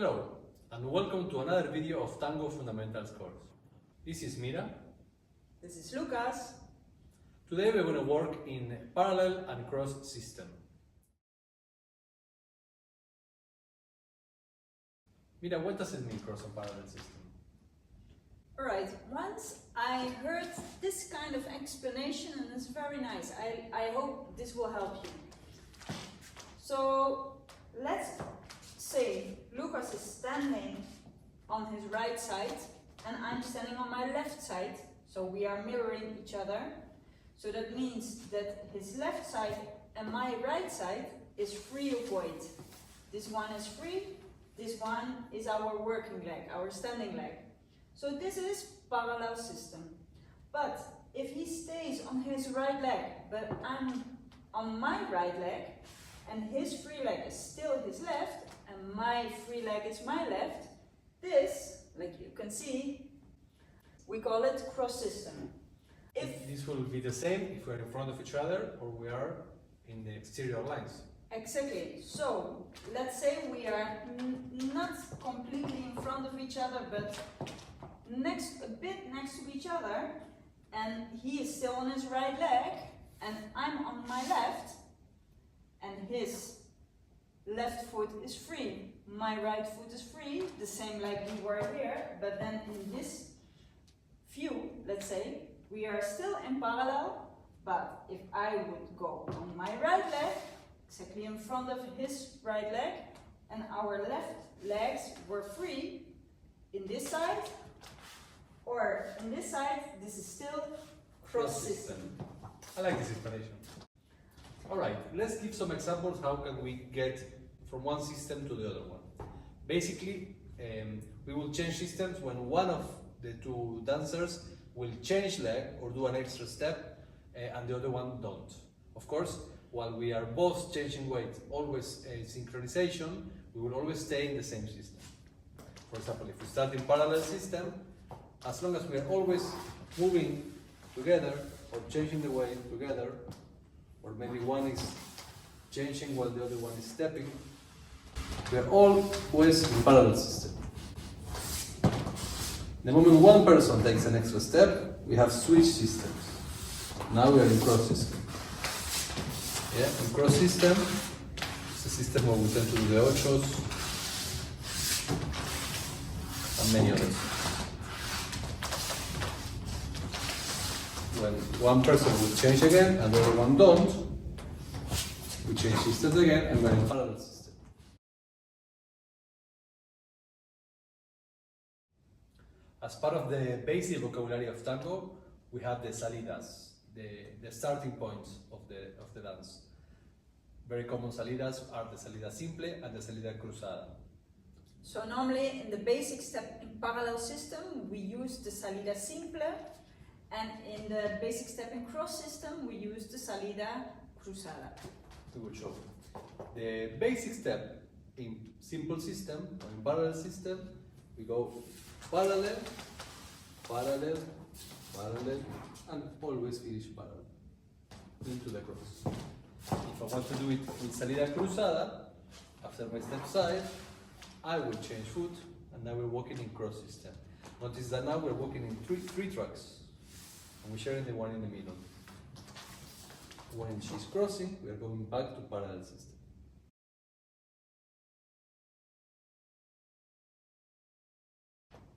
Hello, and welcome to another video of Tango Fundamentals course. This is Mira. This is Lucas. Today we're going to work in parallel and cross system. Mira, what does it mean, cross and parallel system? Alright, once I heard this kind of explanation and it's very nice. I hope this will help you. So let's say Lucas is standing on his right side and I'm standing on my left side. So we are mirroring each other. So that means that his left side and my right side is free of weight. This one is free, this one is our working leg, our standing leg. So this is parallel system. But if he stays on his right leg, but I'm on my right leg, and his free leg is still his left, and my free leg is my left, this, like you can see, we call it cross system. If this will be the same if we're in front of each other or we are in the exterior lines. Exactly. So let's say we are not completely in front of each other, but a bit next to each other, and he is still on his right leg, and I'm on my left, and his left foot is free. My right foot is free, the same like we were here, but then in this view, let's say, we are still in parallel, but if I would go on my right leg, exactly in front of his right leg, and our left legs were free in this side, or in this side, this is still cross system. I like this explanation. Alright, let's give some examples how can we get from one system to the other one. Basically, we will change systems when one of the two dancers will change leg or do an extra step and the other one don't. Of course, while we are both changing weight, always synchronization, we will always stay in the same system. For example, if we start in parallel system, as long as we are always moving together or changing the weight together, or maybe one is changing while the other one is stepping, we are always in parallel system. The moment one person takes an extra step, we have switch systems. Now we are in cross system. Yeah, in cross system, it's a system where we tend to do the ochos and many others. When one person will change again and the other one don't, we change systems again and we're in parallel system. As part of the basic vocabulary of tango, we have the salidas, the starting points of the dance. Very common salidas are the salida simple and the salida cruzada. So normally in the basic step in parallel system, we use the salida simple, and in the basic step in cross system, we use the salida cruzada. We will show. The basic step in simple system or in parallel system, we go parallel, parallel, parallel, and always finish parallel into the cross. If I want to do it with salida cruzada, after my step side, I will change foot, and now we're walking in cross system. Notice that now we're walking in three tracks, and we're sharing the one in the middle. When she's crossing, we are going back to parallel system.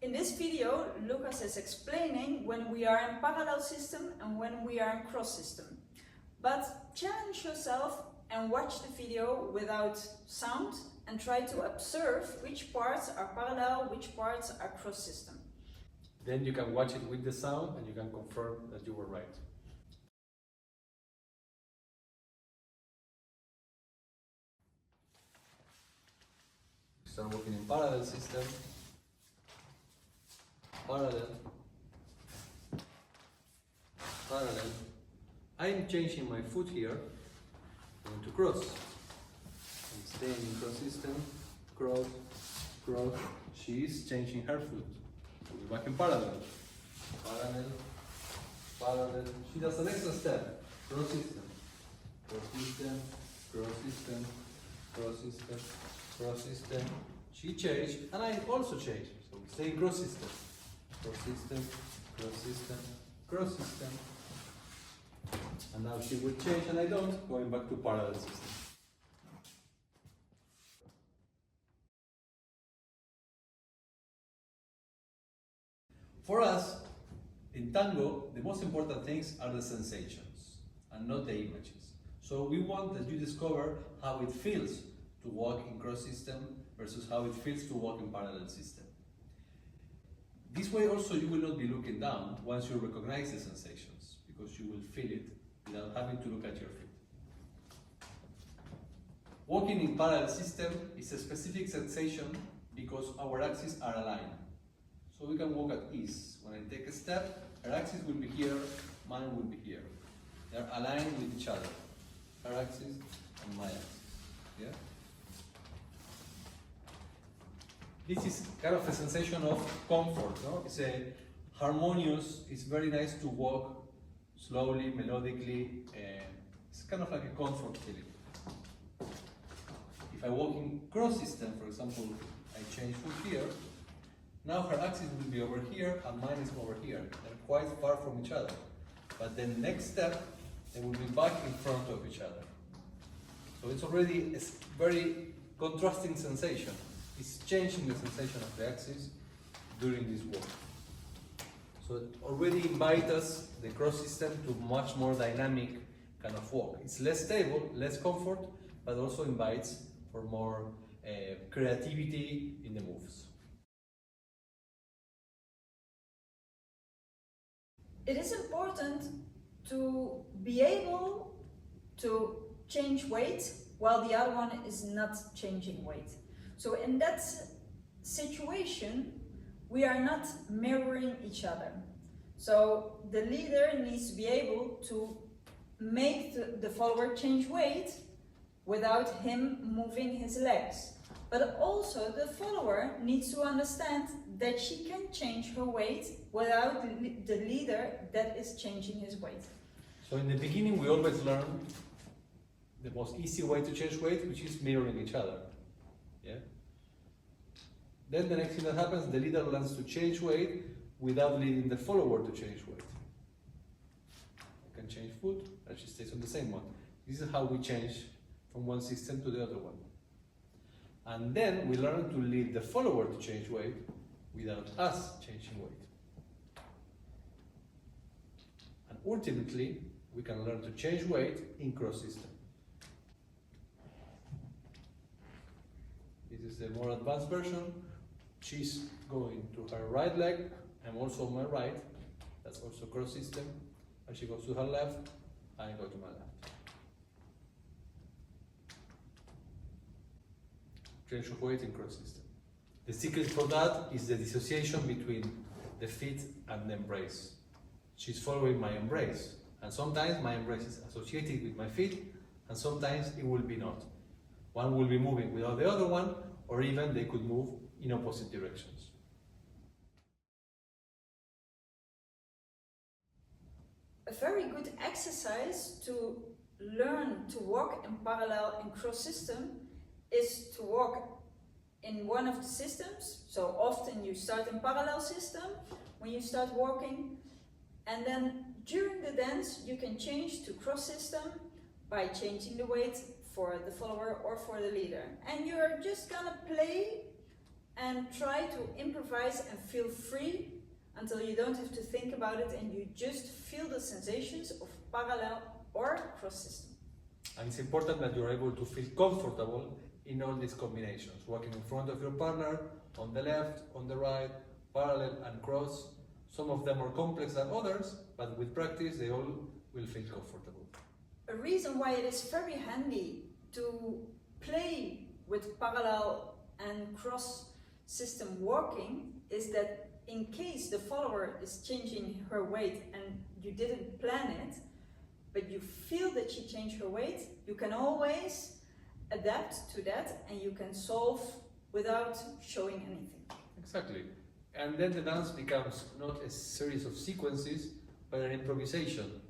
In this video, Lucas is explaining when we are in parallel system and when we are in cross system. But challenge yourself and watch the video without sound and try to observe which parts are parallel, which parts are cross system. Then you can watch it with the sound and you can confirm that you were right. Start working in parallel system. Parallel, parallel. I'm changing my foot here, going to cross. I'm staying in cross system, cross, cross. She is changing her foot. We're back in parallel. Parallel, parallel. She does an extra step. Cross system, cross system, cross system, cross system, cross system, She changed, and I also changed. So we stay in cross system. Cross system, cross system, cross system. And now she will change, and I don't, going back to parallel system. For us, in Tango, the most important things are the sensations and not the images. So we want that you discover how it feels to walk in cross system versus how it feels to walk in parallel system. This way also you will not be looking down once you recognize the sensations, because you will feel it without having to look at your feet. Walking in parallel system is a specific sensation because our axes are aligned. So we can walk at ease. When I take a step, her axis will be here, mine will be here. They're aligned with each other. Her axis and my axis. Yeah? This is kind of a sensation of comfort, no? It's a harmonious, it's very nice to walk slowly, melodically, and it's kind of like a comfort feeling. If I walk in cross system, for example, I change foot here, now her axis will be over here and mine is over here. They're quite far from each other. But then next step, they will be back in front of each other. So it's already a very contrasting sensation. It's changing the sensation of the axis during this walk. So it already invites us, the cross system, to much more dynamic kind of walk. It's less stable, less comfort, but also invites for more creativity in the moves. It is important to be able to change weight while the other one is not changing weight. So in that situation, we are not mirroring each other. So the leader needs to be able to make the follower change weight without him moving his legs. But also the follower needs to understand that she can change her weight without the leader that is changing his weight. So in the beginning, we always learn the most easy way to change weight, which is mirroring each other. Yeah. Then the next thing that happens, the leader learns to change weight without leading the follower to change weight. I can change foot, and she stays on the same one. This is how we change from one system to the other one. And then we learn to lead the follower to change weight without us changing weight. And ultimately, we can learn to change weight in cross system. This is the more advanced version. She's going to her right leg. I'm also on my right. That's also cross system. And she goes to her left. I go to my left. Change of weight in cross system. The secret for that is the dissociation between the feet and the embrace. She's following my embrace. And sometimes my embrace is associated with my feet, and sometimes it will be not. One will be moving without the other one, or even they could move in opposite directions. A very good exercise to learn to walk in parallel and cross system is to walk in one of the systems. So often you start in parallel system when you start walking, and then during the dance you can change to cross system by changing the weight for the follower or for the leader. And you're just gonna play and try to improvise and feel free until you don't have to think about it and you just feel the sensations of parallel or cross system. And it's important that you're able to feel comfortable in all these combinations, walking in front of your partner, on the left, on the right, parallel and cross. Some of them are complex than others, but with practice they all will feel comfortable. A reason why it is very handy to play with parallel and cross system walking is that in case the follower is changing her weight and you didn't plan it, but you feel that she changed her weight, you can always adapt to that and you can solve without showing anything. Exactly. And then the dance becomes not a series of sequences, but an improvisation.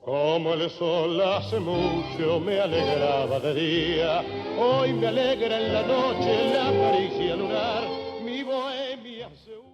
Como el sol hace mucho me alegraba de día, hoy me alegra en la noche la caricia lunar, mi bohemia se